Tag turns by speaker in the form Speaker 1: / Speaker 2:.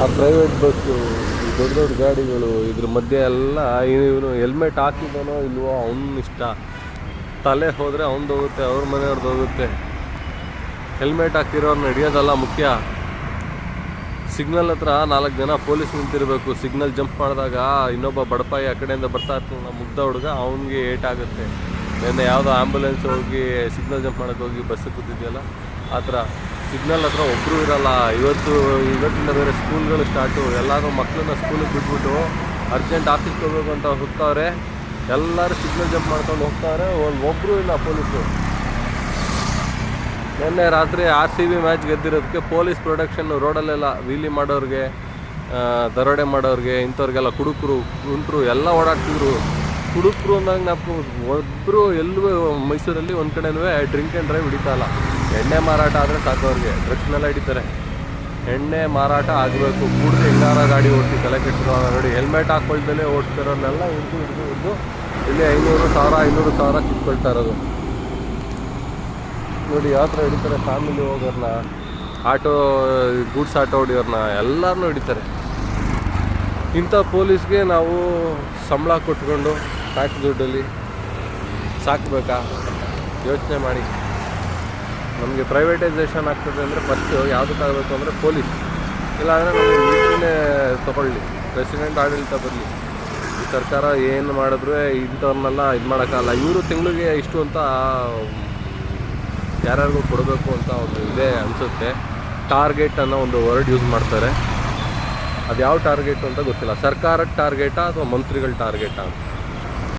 Speaker 1: ಆ private bus, ಈ ದೊಡ್ಡ ದೊಡ್ಡ ಗಾಡಿಗಳು, ಇದ್ರ ಮಧ್ಯೆ ಎಲ್ಲ ಇವನು ಹೆಲ್ಮೆಟ್ ಹಾಕಿದ್ದಾನೋ ಇಲ್ವೋ ಅವನ ಇಷ್ಟ. ತಲೆ ಹೋದರೆ ಅವ್ನದು ಹೋಗುತ್ತೆ, ಅವ್ರ ಮನೆಯವ್ರದ್ದು ಹೋಗುತ್ತೆ. ಹೆಲ್ಮೆಟ್ ಹಾಕಿರೋರ್ನ ಹಿಡಿಯೋದಲ್ಲ ಮುಖ್ಯ. ಸಿಗ್ನಲ್ ಹತ್ರ 4 ಜನ ಪೊಲೀಸ್ ನಿಂತಿರಬೇಕು. ಸಿಗ್ನಲ್ ಜಂಪ್ ಮಾಡಿದಾಗ ಇನ್ನೊಬ್ಬ ಬಡಪಾಯಿ ಆ ಕಡೆಯಿಂದ ಬರ್ತಾ ಇರ್ತಾನೆ, ಮುಗ್ಧ ಹುಡುಗ, ಅವನಿಗೆ ಏಟಾಗುತ್ತೆ. ನಿನ್ನೆ ಯಾವುದೋ ಆ್ಯಂಬುಲೆನ್ಸ್ ಹೋಗಿ ಸಿಗ್ನಲ್ ಜಂಪ್ ಮಾಡೋಕ್ಕೆ ಹೋಗಿ ಬಸ್ಸಿಗೆ ಕೂತಿದೆಯಲ್ಲ, ಆ ಥರ ಸಿಗ್ನಲ್ ಹತ್ರ ಒಬ್ಬರು ಇರೋಲ್ಲ. ಇವತ್ತಿಂದ ಬೇರೆ ಸ್ಕೂಲ್ಗಳು ಸ್ಟಾರ್ಟು. ಎಲ್ಲರೂ ಮಕ್ಕಳನ್ನ ಸ್ಕೂಲಿಗೆ ಬಿಟ್ಬಿಟ್ಟು ಅರ್ಜೆಂಟ್ ಆಫೀಸ್ಗೆ ಹೋಗ್ಬೇಕು ಅಂತ ಹೋಗ್ತಾವ್ರೆ. ಎಲ್ಲರೂ ಸಿಗ್ನಲ್ ಜಂಪ್ ಮಾಡ್ಕೊಂಡು ಹೋಗ್ತಾವ್ರೆ, ಒಬ್ಬರು ಇಲ್ಲ ಪೊಲೀಸರು. ನಿನ್ನೆ ರಾತ್ರಿ RCB ಮ್ಯಾಚ್ ಗೆದ್ದಿರೋದಕ್ಕೆ ಪೊಲೀಸ್ ಪ್ರೊಟೆಕ್ಷನ್ ರೋಡಲ್ಲೆಲ್ಲ ವೀಲಿ ಮಾಡೋರಿಗೆ, ದರೋಡೆ ಮಾಡೋರಿಗೆ, ಇಂಥವ್ರಿಗೆಲ್ಲ ಕುಂಟ್ರು ಎಲ್ಲ ಓಡಾಡ್ತಿದ್ರು. ಕುಡುಕರು ಅಂದಾಗ ನಾವು ಒಬ್ಬರು ಎಲ್ಲೂ ಮೈಸೂರಲ್ಲಿ ಒಂದು ಕಡೆನೂ ಡ್ರಿಂಕ್ ಆ್ಯಂಡ್ ಡ್ರೈವ್ ಹಿಡಿತಾ ಇಲ್ಲ. ಎಣ್ಣೆ ಮಾರಾಟ ಆದರೆ ಸಾಕು ಅವ್ರಿಗೆ, ಡ್ರಗ್ಸ್ನೆಲ್ಲ ಹಿಡಿತಾರೆ. ಎಣ್ಣೆ ಮಾರಾಟ ಆಗಬೇಕು. ಕುಡಿದು ಹೆಂಗಾರ ಗಾಡಿ ಓಡಿಸಿ ತಲೆ ಕೆಟ್ಟಿರೋ ನೋಡಿ, ಹೆಲ್ಮೆಟ್ ಹಾಕ್ಕೊಳ್ದಲ್ಲೇ ಓಡಿಸ್ತಿರೋನ್ನೆಲ್ಲ ಹಿಡಿದು ಇಲ್ಲಿ 500,000 ಕಿತ್ಕೊಳ್ತಾ ಇರೋದು ನೋಡಿ. ಯಾವ ಥರ ಹಿಡಿತಾರೆ. ಫ್ಯಾಮಿಲಿ ಹೋಗೋರನ್ನ, ಗೂಡ್ಸ್ ಆಟೋ ಹೊಡಿಯೋರನ್ನ ಎಲ್ಲರನ್ನೂ ಹಿಡಿತಾರೆ. ಇಂಥ ಪೊಲೀಸ್ಗೆ ನಾವು ಸಂಬಳ ಕೊಟ್ಕೊಂಡು ಟ್ಯಾಕ್ಸ್ ದುಡ್ಡಲ್ಲಿ ಸಾಕಬೇಕಾ? ಯೋಚನೆ ಮಾಡಿ. ನಮಗೆ ಪ್ರೈವೇಟೈಸೇಷನ್ ಆಗ್ತದೆ ಅಂದರೆ ಫಸ್ಟು ಯಾವುದಕ್ಕಾಗಬೇಕು ಅಂದರೆ ಪೊಲೀಸ್, ಇಲ್ಲಾಂದರೆ ನಮಗೆ ಮಿಲಿಟ್ರಿನೇ ತೊಗೊಳ್ಳಿ, ಪ್ರೆಸಿಡೆಂಟ್ ಆಡಳಿತ ಬರಲಿ. ಈ ಸರ್ಕಾರ ಏನು ಮಾಡಿದ್ರು ಇಂಥವ್ರನ್ನೆಲ್ಲ ಇದು ಮಾಡೋಕ್ಕಲ್ಲ. ಇವರು ತಿಂಗಳಿಗೆ ಇಷ್ಟು ಅಂತ ಯಾರ್ಯಾರಿಗೂ ಕೊಡಬೇಕು ಅಂತ ಒಂದು ಇದೆ ಅನಿಸುತ್ತೆ. ಟಾರ್ಗೆಟ್ ಅನ್ನೋ ಒಂದು ವರ್ಡ್ ಯೂಸ್ ಮಾಡ್ತಾರೆ. ಅದು ಯಾವ ಟಾರ್ಗೆಟು ಅಂತ ಗೊತ್ತಿಲ್ಲ. ಸರ್ಕಾರದ ಟಾರ್ಗೆಟಾ ಅಥವಾ ಮಂತ್ರಿಗಳ ಟಾರ್ಗೆಟಾ ಅಂತ.